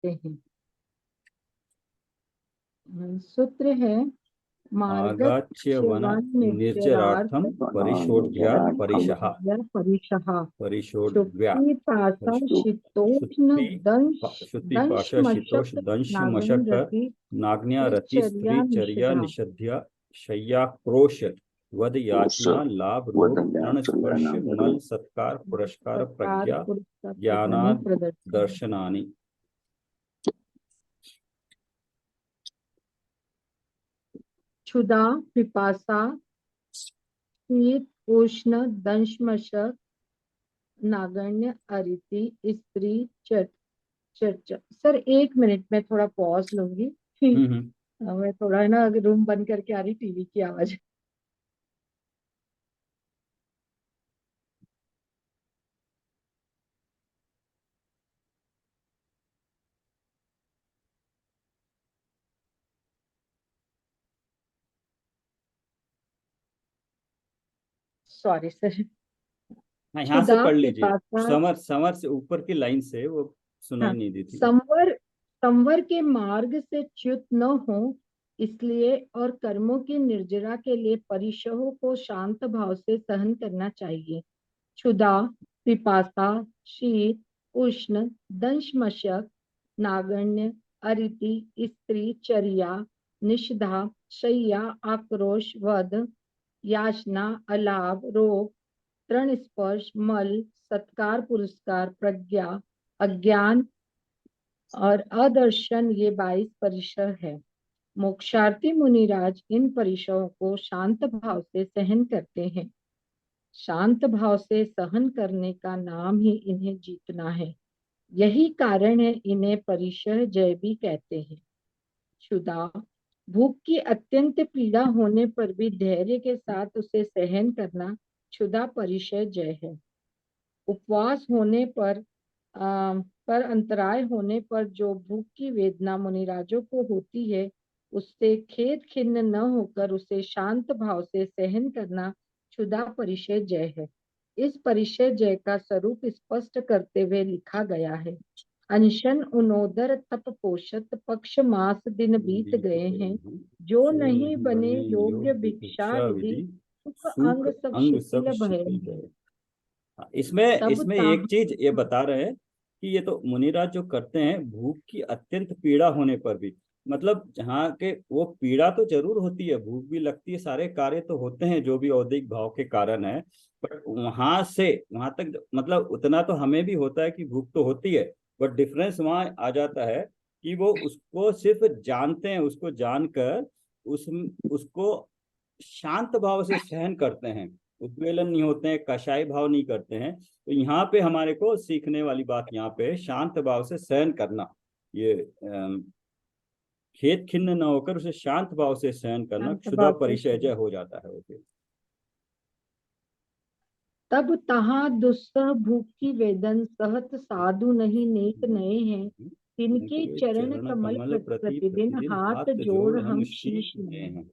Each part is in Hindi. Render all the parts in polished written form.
हैं। सूत्र है आगाच्य वन मार्गच्यवन्निर्जरार्थ निर्जरार्थम परिशोध्या परिशः परिशः परिशोध्या शुक्ति पाशा शीतोष्ण शुद्धि दंश शुद्धि दंश पाशा शीतोष मशक दंश मशक नागन नाग्न्या रति त्रिचर्या स्त्री चर्या निषधा। निषध्या शय्या क्रोश वद याचना लाभ रोग तृण स्पर्श मल सत्कार पुरस्कार सत्कार प्रज्ञा पुरस्कार प्रज्ञानी ज्ञानाद प्रदर्शन। दर्शनानि। क्षुधा पिपासा शीत उष्ण दंश मशक नागण्य अरिति स्त्री चर्चा। सर 1 मिनट में थोड़ा पॉज लूंगी। हम्म। मैं थोड़ा है ना रूम बंद करके आ रही, टीवी की आवाज। Sorry sir. हाँ, यहाँ से क्षुधा पढ़ लीजिए। पिपासा। समर समर से ऊपर की लाइन से वो सुनाई हाँ, नहीं दी थी। संवर संवर के मार्ग से च्युत न हो इसलिए और कर्मों की निर्जरा के लिए परिशहों को शांत भाव से सहन करना चाहिए। क्षुधा पिपासा शीत उष्ण दंश मशक नागण्य अरिति स्त्री चर्या निषधा शय्या आक्रोश वध याचना अलाभ रोग तृण स्पर्श मल सत्कार पुरस्कार प्रज्ञा अज्ञान और अदर्शन, ये 22 परिसर है। मोक्षार्थी मुनिराज इन परिसरों को शांत भाव से सहन करते हैं। शांत भाव से सहन करने का नाम ही इन्हें जीतना है। यही कारण है इन्हें परिसर जय भी कहते हैं। क्षुधा भूख की अत्यंत पीड़ा होने पर भी धैर्य के साथ उसे सहन करना क्षुधा परिसर जय है। उपवास होने पर अंतराय होने पर जो भूख की वेदना मुनिराजों को होती है उससे खेद खिन्न न होकर उसे शांत भाव से सहन करना क्षुधा परिचय जय है। इस परिचय जय का स्वरूप स्पष्ट करते हुए लिखा गया है। अनशन उनोदर तप पोषत पक्ष मास दिन बीत गए हैं, जो नहीं बने योग्य भिक्षा भिक्षा विधि विधि सुख सुख अंग सब अंग सब शिथिल भय शिथिल हैं। है। हाँ, इसमें तब इसमें ता एक चीज ये बता रहे हैं कि ये तो मुनिराज जो करते हैं भूख की अत्यंत पीड़ा होने पर भी, मतलब जहाँ के वो पीड़ा तो जरूर होती है, भूख भी लगती है, सारे कार्य तो होते हैं जो भी औद्योगिक भाव के कारण है, बट वहां से वहां तक मतलब उतना तो हमें भी होता है कि भूख तो होती है, बट डिफरेंस वहां आ जाता है कि वो उसको सिर्फ जानते हैं, उसको जानकर उस उसको शांत भाव से सहन करते हैं, उद्वेलन नहीं होते हैं, कषाय भाव नहीं करते हैं। तो यहाँ पे हमारे को सीखने वाली बात यहाँ पे शांत भाव से सहन करना, ये खेद खिन्न न होकर उसे शांत भाव से सहन करना शांत क्षुधा भाव से परिचय हो जाता है वो फिर। तब तहाँ दुस्सह भूख की वेदन सहत साधु नहीं नेक नए हैं, तिनके इनके चरण चरण कमल कमल प्रति प्रतिदिन प्रतिदिन हाथ हाथ जोड़ जोड़ हम हम शीश शीश में नवाएं। हैं।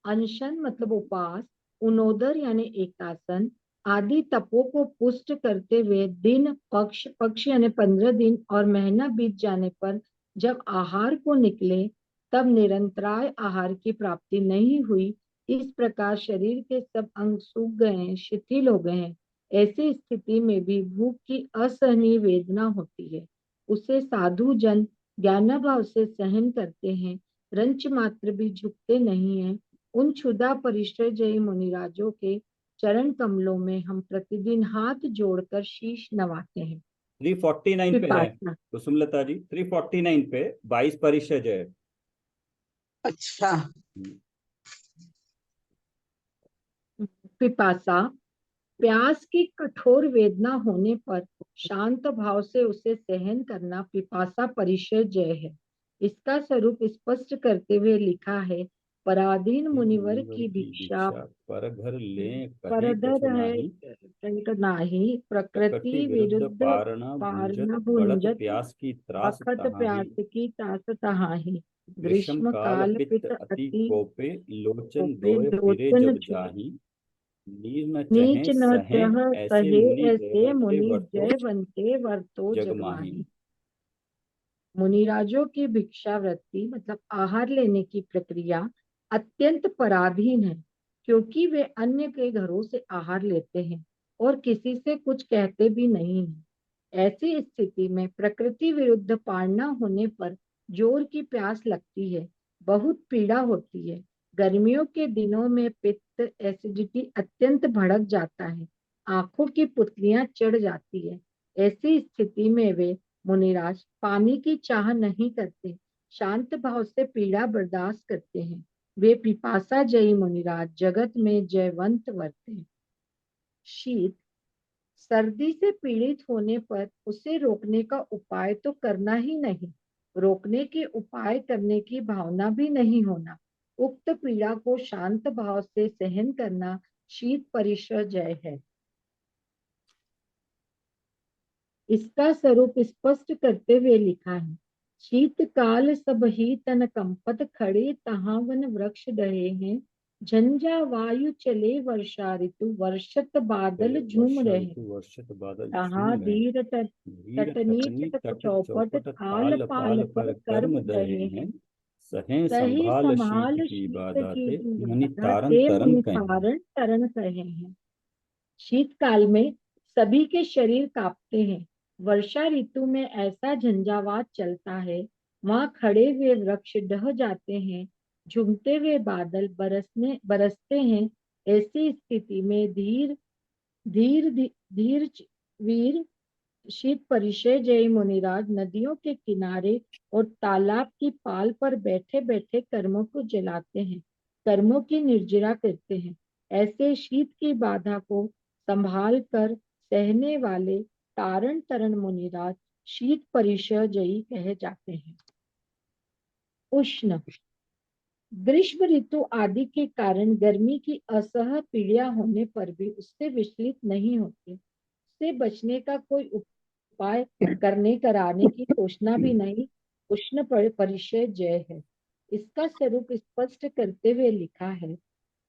अनशन मतलब उपवास, उनोदर यानी एकासन आदि तपों को पुष्ट करते हुए दिन पक्ष पक्ष यानी 15 दिन और महीना बीत जाने पर जब आहार को निकले तब निरंतराय आहार की प्राप्ति नहीं हुई, इस प्रकार शरीर के सब अंग सूख गए हैं, शिथिल हो गए हैं, ऐसी स्थिति में भी भूख की असहनीय वेदना होती है। उसे साधु जन ज्ञानाभाव से सहन करते हैं, रंच मात्र भी झुकते नहीं हैं। उन क्षुधा परिश्रय जय मुनिराजों के चरण कमलों में हम प्रतिदिन हाथ जोड़कर शीश नवाते हैं। 349 पे है विपासना। तो सुमलता जी, 349 पे 22 परिषद है। अच्छा। पिपासा प्यास की कठोर वेदना होने पर शांत भाव से उसे सहन करना पिपासा परिचय जय है। इसका स्वरूप स्पष्ट करते हुए लिखा है। पराधीन मुनिवर की भिक्षा पर घर ले कहीं परधर कछु है नाही, कनिक नाही, प्रकृति प्रकृति विरुद्ध विरुद्ध पारना भुंजत पारना बढ़त भुंजत प्यास की त्रास बखत तहाही, प्यास की तास तहाही। ग्रीष्म ग्रीष्म काल काल पित्त पित अति अति कोपे लोचन कोपे दोय फिरे लोचन जब छुए, जाही, नीर न नीच चहे न सहे चह ऐसे सहे मुनि ऐसे जयवंते मुनि वर्तो जय बनते वर्तो जग माही। जगमाही। मुनिराजों की भिक्षावृत्ति मतलब आहार लेने की प्रक्रिया अत्यंत पराधीन है, क्योंकि वे अन्य के घरों से आहार लेते हैं और किसी से कुछ कहते भी नहीं हैं। ऐसी स्थिति में प्रकृति विरुद्ध पालना होने पर जोर की प्यास लगती है, बहुत पीड़ा होती है। गर्मियों के दिनों में पित्त एसिडिटी अत्यंत भड़क जाता है, आंखों की पुतलियां चढ़ जाती है। ऐसी स्थिति में वे मुनिराज पानी की चाह नहीं करते, शांत भाव से पीड़ा बर्दाश्त करते हैं। वे पिपासा जयी मुनिराज जगत में जयवंत वर्ते। शीत, सर्दी से पीड़ित होने पर उसे रोकने का उपाय तो करना ही नहीं, रोकने के उपाय करने की भावना भी नहीं होना। उक्त पीड़ा को शांत भाव से सहन करना शीत परिश्रय है। इसका स्वरूप स्पष्ट करते हुए लिखा है, शीतकाल सब ही तन कंपत खड़े, तहां वन वृक्ष डहे हैं। झंझा वायु चले वर्षा ऋतु, वर्षत बादल झूम वर्षा रहे। ऋतु वर्षित बादल तहां झूम रहे। धीर धीर तटनी तटनी चटक तट चौपट, चौपट थाल थाल पाल पाल पर पर कर्म कर्म दहे दहे हैं। हैं। सहे सही संभाल शीत संभाल की शीत की बाधाते, मुनि बाधा तारन ते तरन मुनि कहें। तारण तरण कहे हैं। शीतकाल में सभी के शरीर कांपते हैं। वर्षा ऋतु में ऐसा झंझावात चलता है, वहां खड़े हुए वृक्ष ढह जाते हैं, झूमते हुए बादल बरसते हैं। ऐसी स्थिति में धीर धीर धीर वीर शीत परिचय जय मुनिराज नदियों के किनारे और तालाब की पाल पर बैठे बैठे कर्मों को जलाते हैं, कर्मों की निर्जरा करते हैं। ऐसे शीत की बाधा को संभाल कर सहने वाले तारण तरण मुनिराज शीत परिचय जयी कहे जाते हैं। उष्ण, ग्रीष्म ऋतु आदि के कारण गर्मी की असह पीड़ा होने पर भी उससे विचलित नहीं होते, उससे बचने का कोई उपाय करने कराने की सोचना भी नहीं। उष्ण परिचय जय है। इसका स्वरूप स्पष्ट करते हुए लिखा है,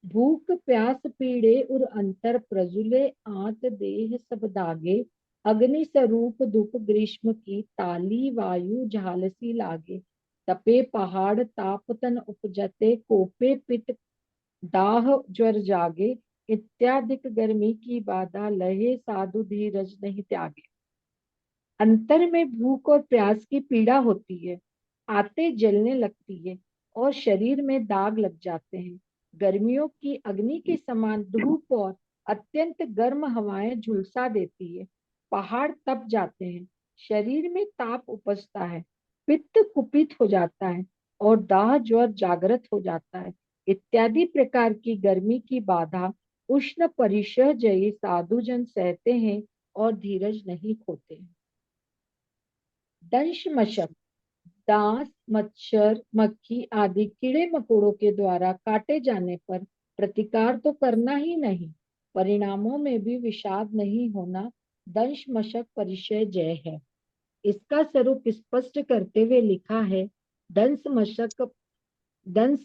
भूख प्यास पीड़े उर अंतर प्रजुले, आंत देह सब दागे। अग्नि स्वरूप धूप ग्रीष्म की, ताली वायु झालसी लागे। तपे पहाड़ ताप तन उपजते, कोपे पिट दाह ज्वर जागे। इत्यादिक गर्मी की बाधा लहे, साधु धीरज नहीं त्यागे। अंतर में भूख और प्यास की पीड़ा होती है, आते जलने लगती है और शरीर में दाग लग जाते हैं। गर्मियों की अग्नि के समान धूप और अत्यंत गर्म हवाएं झुलसा देती है, पहाड़ तप जाते हैं, शरीर में ताप उपजता है, पित्त कुपित हो जाता है और दाह ज्वर जागृत हो जाता है। इत्यादि प्रकार की गर्मी की बाधा उष्ण परिशह जयी साधुजन सहते हैं और धीरज नहीं खोते हैं। दंश मशक, डांस मच्छर मक्खी आदि कीड़े मकोड़ों के द्वारा काटे जाने पर प्रतिकार तो करना ही नहीं, परिणामों में भी विषाद नहीं होना दंश मशक परिचय जय है। इसका स्वरूप स्पष्ट करते हुए लिखा है, दंस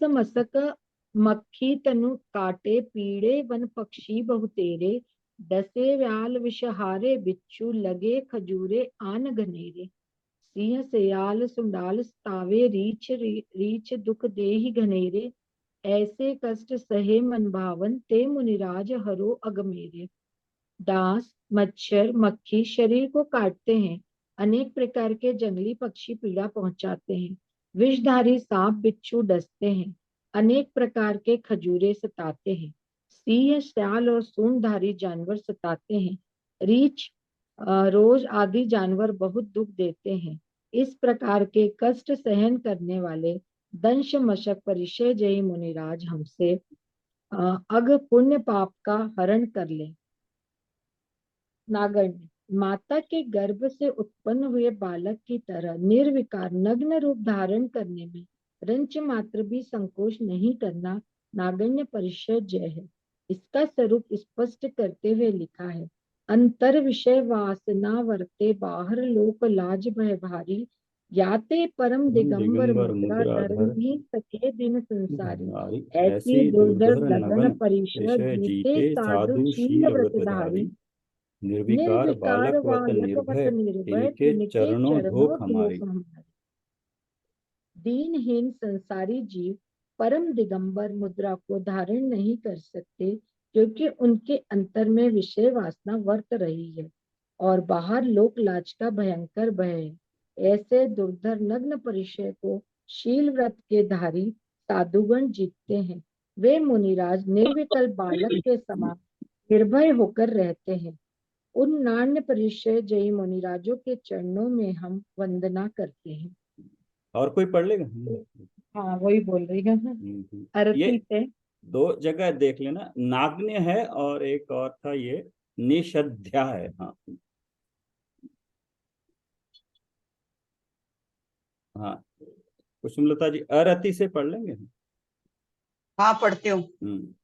मशक मक्खी तनु काटे, पीड़े वन पक्षी बहुतेरे। डसे व्याल विषहारे, बिच्छू लगे खजूरे आन घनेरे। सिंह सयाल सुंडाल तावे, रीछ दुख देहि घनेरे। ऐसे कष्ट सहे मन भावन, ते मुनिराज हरो अगमेरे। डांस मच्छर मक्खी शरीर को काटते हैं, अनेक प्रकार के जंगली पक्षी पीड़ा पहुंचाते हैं, विषधारी सांप बिच्छू डसते हैं, अनेक प्रकार के खजूरे सताते हैं, सिंह श्याल और सूंडधारी जानवर सताते हैं, रीछ रोज आदि जानवर बहुत दुख देते हैं। इस प्रकार के कष्ट सहन करने वाले दंश मशक परिचय जय मुनिराज हमसे अग पुण्य पाप का हरण कर ले। नागण्य, माता के गर्भ से उत्पन्न हुए बालक की तरह निर्विकार नग्न रूप धारण करने में रंच मात्र भी संकोच नहीं करना नागण्य परिचय जय है। इसका स्वरूप स्पष्ट करते हुए लिखा है, अंतर विषय वासना वर्ते, बाहर लोक लाज भय भारी। याते परम दिगंबर दिगंबर मुद्रा, मुद्रा धर्म धर ही सके दिन संसारी। नारी। ऐसी ऐसी दुर्धर दुर्धर लगन नगन परिषद विषय जीते, जीते, साधु साधु शील शील व्रतधारी। व्रतधारी। निर्विकार निर्विकार बालक वत बालक वत निर्भय, निर्भय, तिनके तिनके चरणों चरणों धोख धो हमारी। हमारे। दीनहीन संसारी जीव परम दिगंबर मुद्रा को धारण नहीं कर सकते, क्योंकि उनके अंतर में विषय वासना वर्त रही है और बाहर लोक लाज का भयंकर भय है। ऐसे दुर्धर नग्न परिचय को शील व्रत के धारी साधुगण जीतते हैं। वे मुनिराज निर्विकल बालक के समान निर्भय होकर रहते हैं। उन नान्य परिचय जयी मुनिराजों के चरणों में हम वंदना करते हैं। और कोई पढ़ लेगा? हाँ, वही बोल रही हूँ मैं। ये अरती से दो जगह देख लेना, नाग्न्य है और एक और था ये निषध्या है। हाँ हाँ, कुसुमलता जी अरति से पढ़ लेंगे। हाँ, पढ़ती हूँ। हम्म।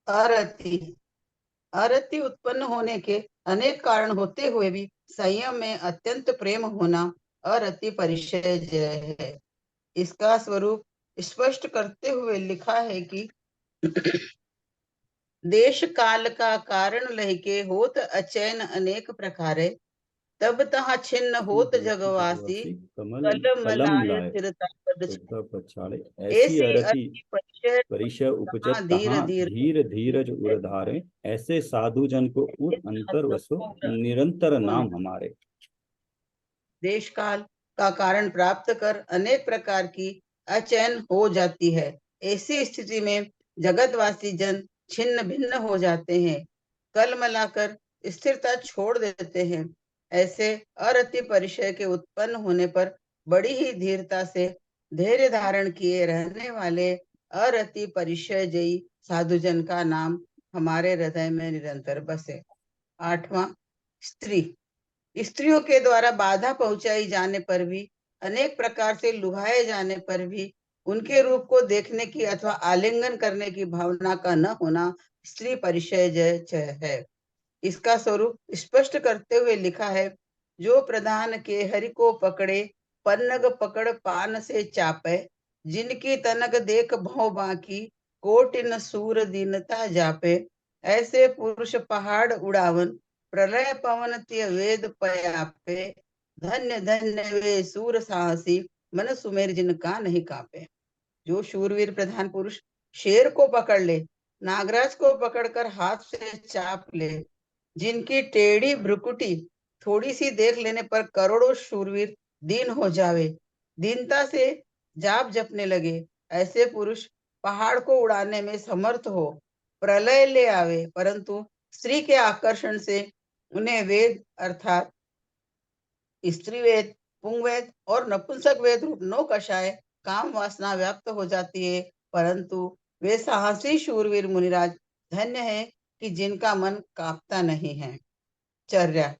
अरति। अरति उत्पन्न होने के अनेक कारण होते हुए भी संयम में अत्यंत प्रेम होना अरति परिचय जय है। इसका स्वरूप स्पष्ट करते हुए लिखा है कि देश काल का कारण लहके होत अचैन अनेक प्रकारे, तब तहाँ छिन्न होत जगवासी कमल कल कलम मलाय लाए स्थिरता पद श्रद्धा पछाड़े, ऐसी ऐसी अरति अति परिचय परिचय उपजत तहाँ धीर तहाँ धीर धीर धीरज उर धारे, ऐसे साधु जन को उर अंतर वसो निरंतर नाम हमारे। देश काल का कारण प्राप्त कर अनेक प्रकार की अचैन हो जाती है। ऐसी स्थिति में जगतवासी जन छिन्न भिन्न हो जाते हैं, कल मलाकर स्थिरता छोड़ देते हैं। ऐसे अरति परिचय के उत्पन्न होने पर बड़ी ही धीरता से धैर्य धारण किए रहने वाले अरति परिचय जयी साधुजन का नाम हमारे हृदय में निरंतर बसे। 8वां, स्त्री। स्त्रियों के द्वारा बाधा पहुंचाई जाने पर भी, अनेक प्रकार से लुभाए जाने पर भी उनके रूप को देखने की अथवा आलिंगन करने की भावना का न होना स्त्री परिचय जय है। इसका स्वरूप स्पष्ट करते हुए लिखा है, जो प्रधान के हरि को पकड़े पन्नग पकड़ पान से चापे, जिनकी तनक देख भौ बाकी कोटिन सूर दीनता जापे, ऐसे पुरुष पहाड़ उड़ावन प्रलय पवन त्य वेद पयापे, धन्य धन्य वे सूर साहसी मन सुमेर जिनका नहीं कापे। जो शूरवीर प्रधान पुरुष शेर को पकड़ ले, नागराज को पकड़कर हाथ से चाप ले, जिनकी टेढ़ी भ्रुकुटी थोड़ी सी देख लेने पर करोड़ों शूरवीर दीन हो जावे, दीनता से जाप जपने लगे, ऐसे पुरुष पहाड़ को उड़ाने में समर्थ हो, प्रलय ले आवे, परंतु स्त्री के आकर्षण से उन्हें वेद अर्थात स्त्री वेद, पुंगवेद और नपुंसक वेद रूप 9 कषाय काम वासना व्याप्त हो जाती है, परंतु वे साहसी शूरवीर मुनिराज धन्य है कि जिनका मन कांपता नहीं है। चर्या।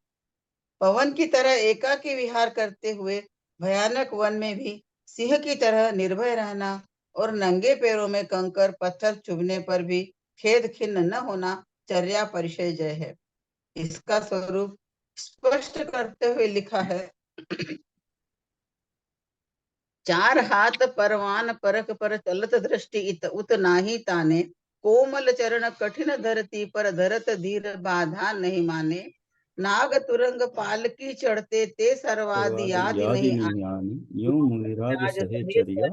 पवन की तरह एकाकी विहार करते हुए भयानक वन में भी सिंह की तरह निर्भय रहना और नंगे पैरों में कंकर पत्थर चुभने पर भी खेद खिन्न न होना चर्या परिचय जय है। इसका स्वरूप स्पष्ट करते हुए लिखा है, चार हाथ परवान परक पर चलत दृष्टि इत उत नाही ताने, कोमल चरण कठिन धरती पर धरत धीर बाधा नहीं माने, नाग तुरंग पालकी चढ़ते ते सर्वाद याद नहीं आनी, यूं मुनिराज सहे चरिया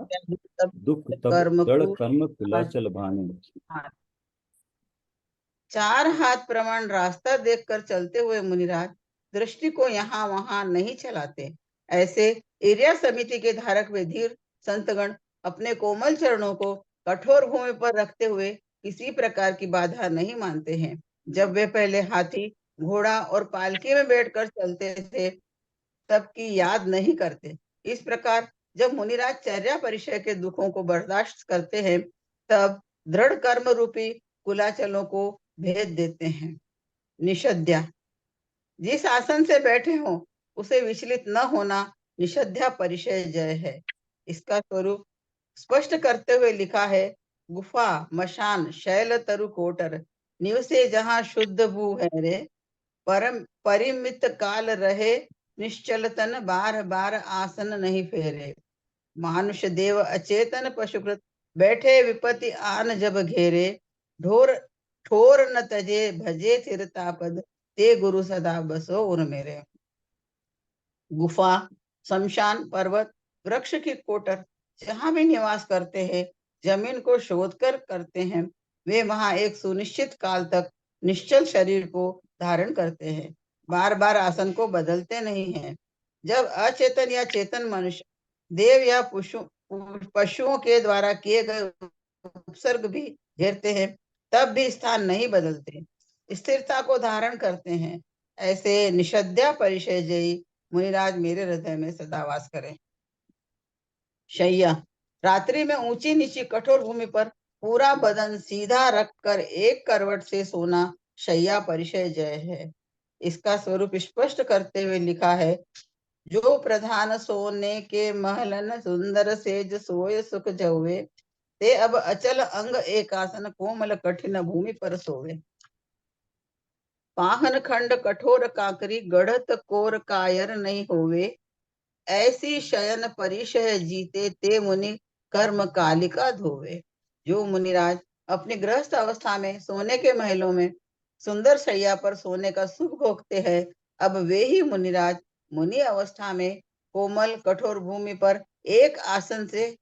दुख तब कर्म जड़ कर्म कुलाचल भाने। चार हाथ प्रमाण रास्ता देखकर चलते हुए मुनिराज दृष्टि को यहाँ वहां नहीं चलाते। ऐसे इर्या समिति के धारक वे धीर संतगण अपने कोमल चरणों को कठोर भूमि पर रखते हुए किसी प्रकार की बाधा नहीं मानते हैं। जब वे पहले हाथी, घोड़ा और पालकी में बैठकर चलते थे, तब की याद नहीं करते। इस प्रकार जब मुनिराज चर्या परिचय के दुखों को बर्दाश्त करते हैं, तब दृढ़ कर्म रूपी कुलाचलों को भेद देते हैं। निषद्या। जिस आसन से बैठे हो उसे विचलित न होना निषद्या परिचय जय है। इसका स्वरूप स्पष्ट करते हुए लिखा है, गुफा मशान शैल तरु कोटर, निवसे जहाँ शुद्ध भू है रे, परम परिमित काल रहे निश्चल तन, बार बार आसन नहीं फेरे, मानुष देव अचेतन पशुकृत बैठे विपत्ति आन जब घेरे, ढोर ठोर न तजे भजे थिरतापद, ते गुरु सदा बसो उर मेरे। गुफा, शमशान, पर्वत वृक्ष की कोटर जहाँ भी निवास करते हैं, जमीन को शोध कर करते हैं, वे वहां एक सुनिश्चित काल तक निश्चल शरीर को धारण करते हैं, बार बार आसन को बदलते नहीं हैं। जब अचेतन या चेतन मनुष्य देव या पशुओं के द्वारा किए गए उपसर्ग भी घेरते हैं, तब भी स्थान नहीं बदलते, स्थिरता को धारण करते हैं। ऐसे निषद्या परिचय जयी मुनिराज मेरे हृदय में सदा वास करें। शैया, रात्रि में ऊंची नीची कठोर भूमि पर पूरा बदन सीधा रखकर एक करवट से सोना शैया परिचय जय है। इसका स्वरूप स्पष्ट करते हुए लिखा है, जो प्रधान सोने के महलन सुंदर सेज सोय सुख जवे, ते अब अचल अंग एक आसन कोमल कठिन भूमि पर सोवे। पाहन खंड कठोर काकरी गढ़त कोर कायर नहीं होवे, ऐसी शयन परिशय जीते ते मुनि कर्म कालिका धोवे। जो मुनिराज अपनी गृहस्थ अवस्था में सोने के महलों में सुंदर शैया पर सोने का सुख भोगते हैं, अब वे ही मुनिराज मुनि अवस्था में कोमल कठोर भूमि पर एक आसन से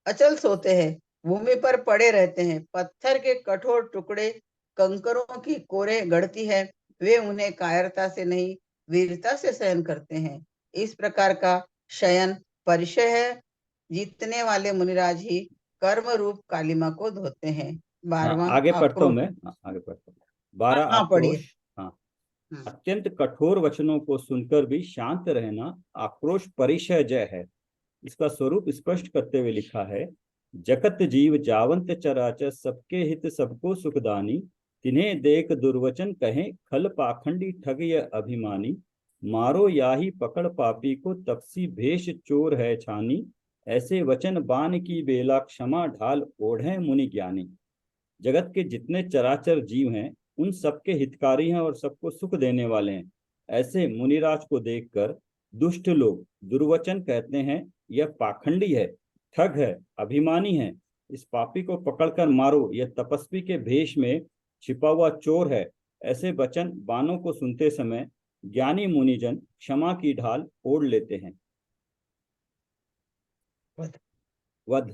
अचल सोते हैं, भूमि पर पड़े रहते हैं। पत्थर के कठोर टुकड़े कंकरों की कोरे गढ़ती है, वे उन्हें कायरता से नहीं वीरता से सहन करते हैं। इस प्रकार का शयन परिचय है। जीतने वाले मुनिराज ही कर्म रूप कालिमा को धोते हैं। हाँ, 12वां आगे पढ़ता हूँ मैं। आक्रोश। आगे पढ़ता हूँ। 12 हाँ पढ़िए। आक्रोश। हाँ, अत्यंत कठोर वचनों को सुनकर भी शांत रहना आक्रोश परिचय जय है। इसका स्वरूप स्पष्ट करते हुए लिखा है, जगत जीव जावंत चराचर सबके हित सबको सुखदानी, तिन्हें देख दुर्वचन कहें खल पाखंडी ठग यह अभिमानी, मारो याही पकड़ पापी को तपसी भेष चोर है छानी, ऐसे वचन बान की बेला क्षमा ढाल ओढ़े मुनि ज्ञानी। जगत के जितने चराचर जीव हैं उन सबके हितकारी हैं और सबको सुख देने वाले हैं। ऐसे मुनिराज को देखकर दुष्ट लोग दुर्वचन कहते हैं, यह पाखंडी है, ठग है, अभिमानी है, इस पापी को पकड़कर मारो, यह तपस्वी के भेष में छिपा हुआ चोर है। ऐसे वचन बानों को सुनते समय ज्ञानी मुनिजन क्षमा की ढाल ओढ़ लेते हैं। वध,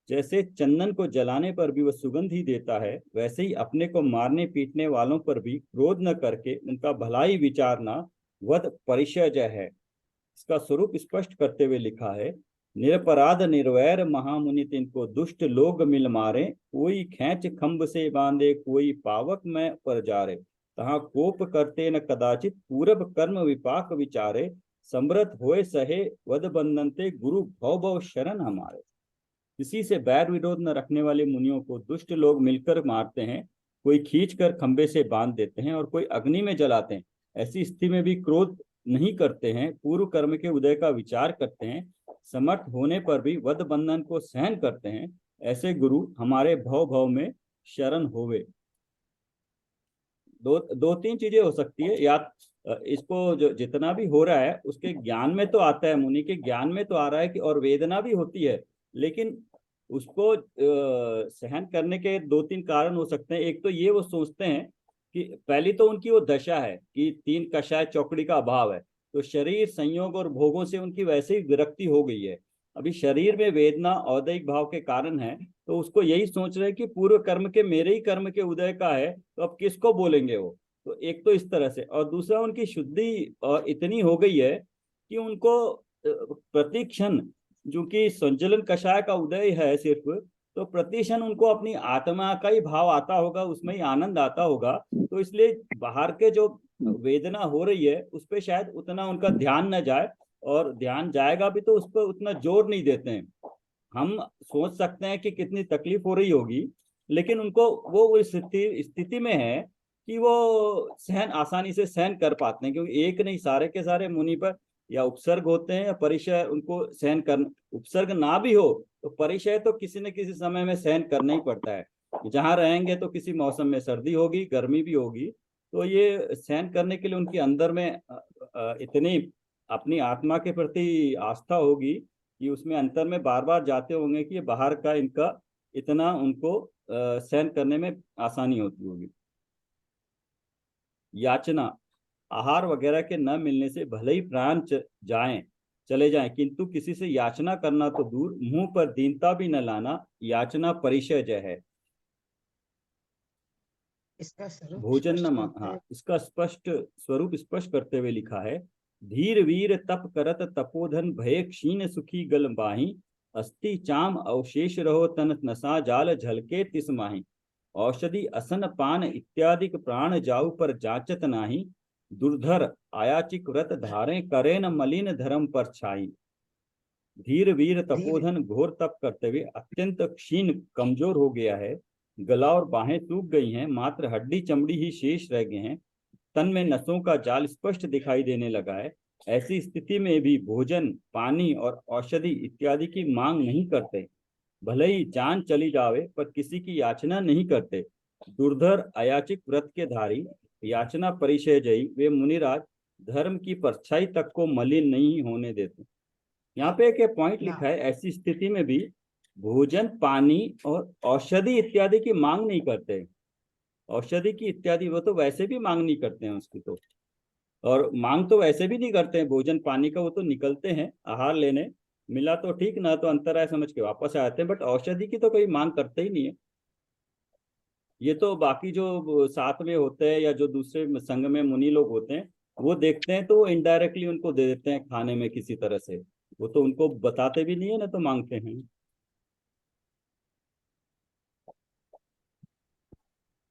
जैसे चंदन को जलाने पर भी वह सुगंध ही देता है, वैसे ही अपने को मारने पीटने वालों पर भी क्रोध न करके उनका भलाई विचारना वध परिचय है। इसका स्वरूप स्पष्ट करते हुए लिखा है, निरपराध निर्वैर महामुनि तिनको दुष्ट लोग मिल मारे, कोई खैंच खंभ से बांधे कोई पावक में पर जारे, तहाँ कोप करते न कदाचित पूरब कर्म विपाक विचारे, समृत होए सहे वध बंधनते गुरु भव भव शरण हमारे। किसी से बैर विरोध न रखने वाले मुनियों को दुष्ट लोग मिलकर मारते हैं, कोई खींच कर खंबे से बांध देते हैं और कोई अग्नि में जलाते हैं। ऐसी स्थिति में भी क्रोध नहीं करते हैं, पूर्व कर्म के उदय का विचार करते हैं, समर्थ होने पर भी वध बंधन को सहन करते हैं। ऐसे गुरु हमारे भव भव में शरण होवे। दो तीन चीजें हो सकती है, या इसको जो जितना भी हो रहा है उसके ज्ञान में तो आता है, मुनि के ज्ञान में तो आ रहा है कि और वेदना भी होती है, लेकिन उसको सहन करने के दो तीन कारण हो सकते हैं। एक तो ये, वो सोचते हैं कि पहली तो उनकी वो दशा है कि तीन कषाय चौकड़ी का अभाव है, तो शरीर संयोग और भोगों से उनकी वैसे ही विरक्ति हो गई है। अभी शरीर में वेदना औदैहिक भाव के कारण है, तो उसको यही सोच रहे हैं कि पूर्व कर्म के मेरे ही कर्म के उदय का है, तो अब किसको बोलेंगे वो। तो एक तो इस तरह से, और दूसरा उनकी शुद्धि और इतनी हो गई है कि उनको प्रति क्षण, जो कि संचलन कषाय का उदय है सिर्फ, तो प्रतिक्षण उनको अपनी आत्मा का ही भाव आता होगा, उसमें ही आनंद आता होगा, तो इसलिए बाहर के जो वेदना हो रही है उस पर शायद उतना उनका ध्यान न जाए, और ध्यान जाएगा भी तो उस पर उतना जोर नहीं देते हैं। हम सोच सकते हैं कि कितनी तकलीफ हो रही होगी, लेकिन उनको वो स्थिति में है कि वो सहन आसानी से सहन कर पाते हैं, क्योंकि एक नहीं सारे के सारे मुनि पर या उपसर्ग होते हैं या परिचय उनको सहन करना, उपसर्ग ना भी हो तो परिचय तो किसी न किसी समय में सहन करना ही पड़ता है। जहाँ रहेंगे तो किसी मौसम में सर्दी होगी, गर्मी भी होगी, तो ये सहन करने के लिए उनके अंदर में इतनी अपनी आत्मा के प्रति आस्था होगी कि उसमें अंतर में बार बार जाते होंगे कि बाहर का इनका इतना उनको सहन करने में आसानी होती होगी। याचना, आहार वगैरह के न मिलने से भले ही प्राण जाएं, चले जाएं, किंतु किसी से याचना करना तो दूर, मुंह पर दीनता भी न लाना, याचना परिचय है। इसका स्वरूप भोजन स्पष्ट न करते हाँ, हैं। इसका स्पष्ट स्वरूप स्पष्ट करते हुए लिखा है, धीर वीर तप करत तपोधन भय क्षीण सुखी गल बाही, अस्थि चाम अवशेष रहो तन नसा जाल झलके तिस माही, औषधि असन पान इत्यादि प्राण जाऊ पर जाचत नाही, दुर्धर आयाचिक व्रत धारे करे न मलिन धर्म पर छाई। धीर वीर धीर तपोधन घोर तप करते हुए अत्यंत क्षीण कमजोर हो गया है, गला और बाहें सूख गई हैं, मात्र हड्डी चमड़ी ही शेष रह गए हैं, तन में नसों का जाल स्पष्ट दिखाई देने लगा है। ऐसी स्थिति में भी भोजन पानी और औषधि इत्यादि की मांग नहीं करते, भले ही जान चली जावे पर किसी की याचना नहीं करते। दुर्धर अयाचिक व्रत के धारी याचना परिचय जयी वे मुनिराज धर्म की परछाई तक को मलिन नहीं होने देते। यहाँ पे एक पॉइंट लिखा है, ऐसी स्थिति में भी भोजन पानी और औषधि इत्यादि की मांग नहीं करते। औषधि की इत्यादि वो तो वैसे भी मांग नहीं करते हैं उसकी तो, और मांग तो वैसे भी नहीं करते हैं भोजन पानी का, वो तो निकलते हैं आहार लेने, मिला तो ठीक, ना तो अंतराय समझ के वापस आते हैं, बट औषधि की तो कोई मांग करते ही नहीं है। ये तो बाकी जो साथ में होते हैं या जो दूसरे संघ में मुनि लोग होते हैं वो देखते हैं तो वो इनडायरेक्टली उनको दे देते हैं खाने में किसी तरह से, वो तो उनको बताते भी नहीं है ना, तो मांगते हैं।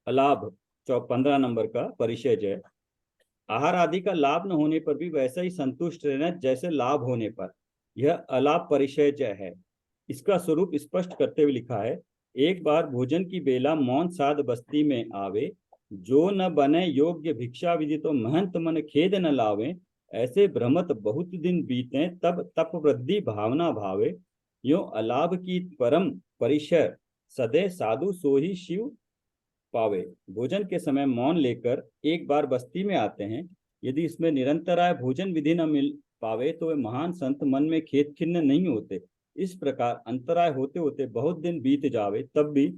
अलाभ 15 नंबर का परिचय जय, आहार आदि का लाभ न होने पर भी वैसा ही संतुष्ट रहना जैसे लाभ होने पर, यह अलाभ परिचय जय है। इसका स्वरूप स्पष्ट करते हुए लिखा है, एक बार भोजन की बेला मौन साध बस्ती में आवे, जो न बने योग्य भिक्षा विधि तो महंत मन खेद न लावे, ऐसे भ्रमत बहुत दिन बीते तब तप वृद्धि भावना भावे, यो अलाभ की परम परिचय सदे साधु सोही शिव पावे। भोजन के समय मौन लेकर एक बार बस्ती में आते हैं, यदि इसमें निरंतराय भोजन विधि न मिल पावे तो वे महान संत मन में खेद खिन्न नहीं होते। इस प्रकार अंतराय होते होते बहुत दिन बीत जावे तब भी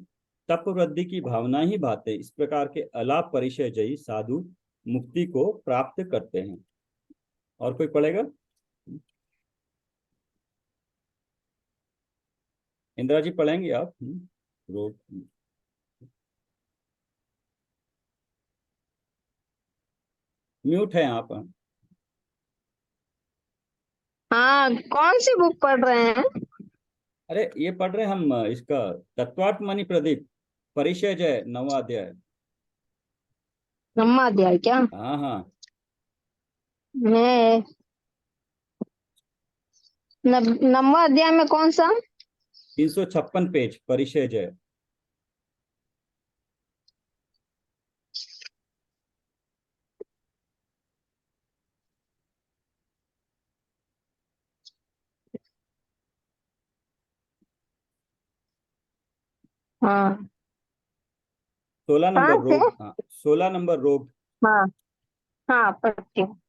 तप वृद्धि की भावना ही भाते, इस प्रकार के अलाप परिचय जयी साधु मुक्ति को प्राप्त करते हैं। और कोई पढ़ेगा? इंदिरा जी पढ़ेंगे आप? म्यूट है आप। हाँ, कौन सी बुक पढ़ रहे हैं? अरे ये पढ़ रहे हैं हम इसका तत्वात्मनि प्रदीप परिचय जय 9वां अध्याय। 9वां अध्याय क्या? हाँ हाँ, मैं 9वां अध्याय में कौन सा? 356 पेज परिचय जय। हाँ 16 कहाँ नंबर से? रोग, हाँ 16 नंबर रोग। हाँ हाँ, पढ़ती हूँ।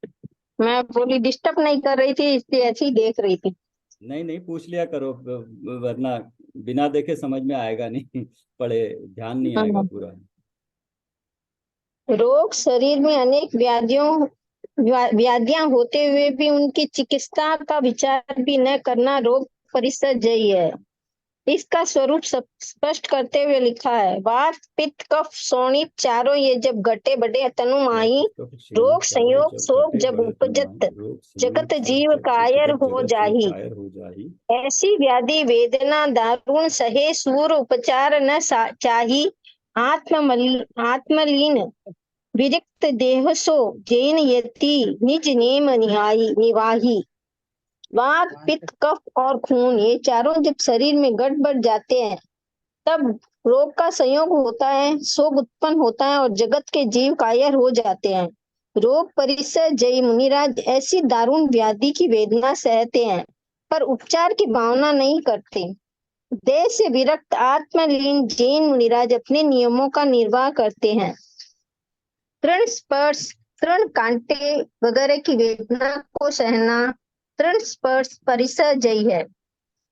मैं बोली डिस्टर्ब नहीं कर रही थी, इसलिए ऐसे ही देख रही थी। नहीं नहीं, पूछ लिया करो, वरना बिना देखे समझ में आएगा नहीं, पढ़े ध्यान नहीं आएगा हाँ। पूरा। रोग शरीर में अनेक व्याधियां होते हुए भी उनकी चिकित्सा का विचार भी न करना रोग परिसर्जयी है। इसका स्वरूप स्पष्ट करते हुए लिखा है, वात पित्त कफ शोणित चारों ये जब घटे बढ़े तनु माही, रोग संयोग शोक जब उपजत जगत जीव कायर हो जाही, ऐसी व्याधि वेदना दारुण सहे सूर उपचार न चाही, आत्मलीन विरक्त देह सो जैन यति निज नेम निवाही। वात पित्त कफ और खून ये चारों जब शरीर में गट बढ़ जाते हैं तब रोग का संयोग होता है, शोक उत्पन्न होता है और जगत के जीव कायर हो जाते हैं। रोग परिसर जय मुनिराज ऐसी दारुण व्याधि की वेदना सहते हैं पर उपचार की भावना नहीं करते। देह से विरक्त आत्मलीन जैन मुनिराज अपने नियमों का निर्वाह करते हैं। तृण स्पर्श तृण कांटे वगैरह की वेदना को सहना तृण स्पर्श परिसर जय है।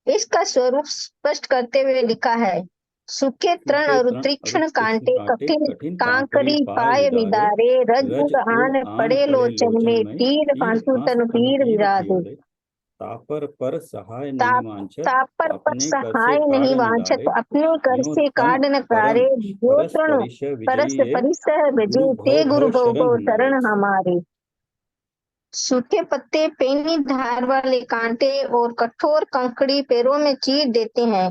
इसका स्वरूप स्पष्ट करते हुए लिखा है, सूखे तृण और तीक्ष्ण कांटे कठिन कांकरी पाय विदारे रज आन पड़े लोचन में तीर फांसु तनु पीर विराधे। तापर पर सहाय नहीं ताप वांछत तापर पर अपने कर से सहाय नहीं काढ़ न वांछत डारे अपने कर यों से तम काढ़ न परम कारे जो परस तृण परिशय परस विजयी परिसह गुरु भजे ते भव गुरु भव भव शरण भव हमारे। शरण हमारे। सूखे पत्ते पेनी धार वाले कांटे और कठोर कंकड़ी पैरों में चीर देते हैं।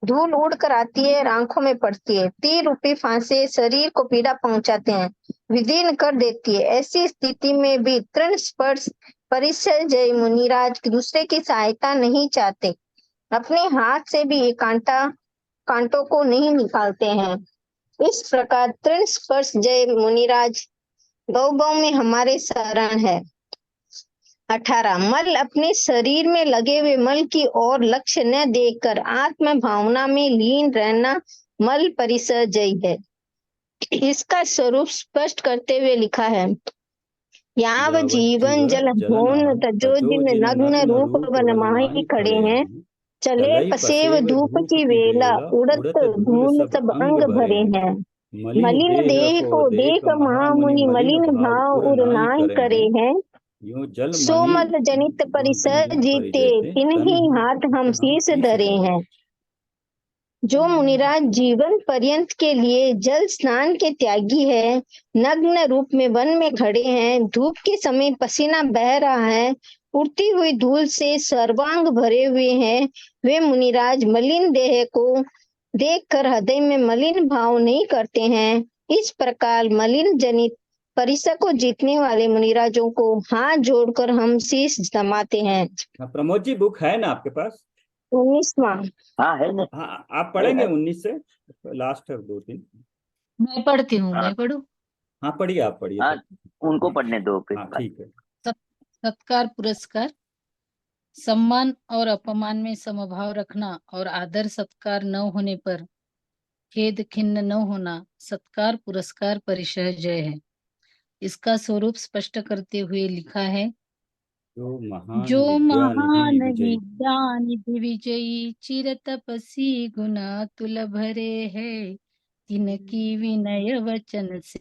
धूल उड़कर आती है और आंखों में पड़ती है। तीर रूपी फांसे शरीर को पीड़ा पहुंचाते हैं, विदीर्ण कर देती है। ऐसी स्थिति में भी तृण स्पर्श परिसर जय मुनिराज दूसरे की सहायता नहीं चाहते, अपने हाथ से भी ये कांटों को नहीं निकालते हैं। इस प्रकार तृण स्पर्श जय मुनिराज गौ में हमारे शरण है। 18 मल अपने शरीर में लगे हुए मल की ओर लक्ष्य न देखकर आत्म भावना में लीन रहना मल परिसर जय है। इसका स्वरूप स्पष्ट करते हुए लिखा है, याव जीवन जल होन तजो जिन नग्न रूप बन माही खड़े हैं, चले पसेव धूप की वेला उड़त धूल सब अंग भरे हैं। मलिन देह को देख महामुनि मलिन भाव उर नाहि करे हैं, यो जल सो मल जनित परिसर जीते तिन्हीं हाथ हम शीस धरे हैं। जो मुनिराज जीवन पर्यंत के लिए जल स्नान के त्यागी है, नग्न रूप में वन में खड़े हैं, धूप के समय पसीना बह रहा है, उड़ती हुई धूल से सर्वांग भरे हुए हैं, वे मुनिराज मलिन देह को देखकर हृदय में मलिन भाव नहीं करते हैं। इस प्रकार मलिन जनित परिसर को जीतने वाले मुनिराजों को हाथ जोड़कर हम शीश नमाते हैं। प्रमोद जी बुक है ना आपके पास? 19वां। हाँ है ना। हाँ आप पढ़ेंगे 19 से लास्ट है 2-3। मैं पढ़ती हूँ, हाँ। मैं पढ़ूं। हाँ पढ़िए, आप पढ़िए। हाँ उनको हाँ। पढ़ने दो फिर। हाँ ठीक है। सत्कार पुरस्कार। सम्मान और अपमान में समभाव रखना और आदर सत्कार न होने पर खेद खिन्न न होना सत्कार पुरस्कार परिचय जय है। इसका स्वरूप स्पष्ट करते हुए लिखा है, जो महान विद्या निधि विजयी चिर तपसी गुण तुल भरे है, तिनकी विनय वचन से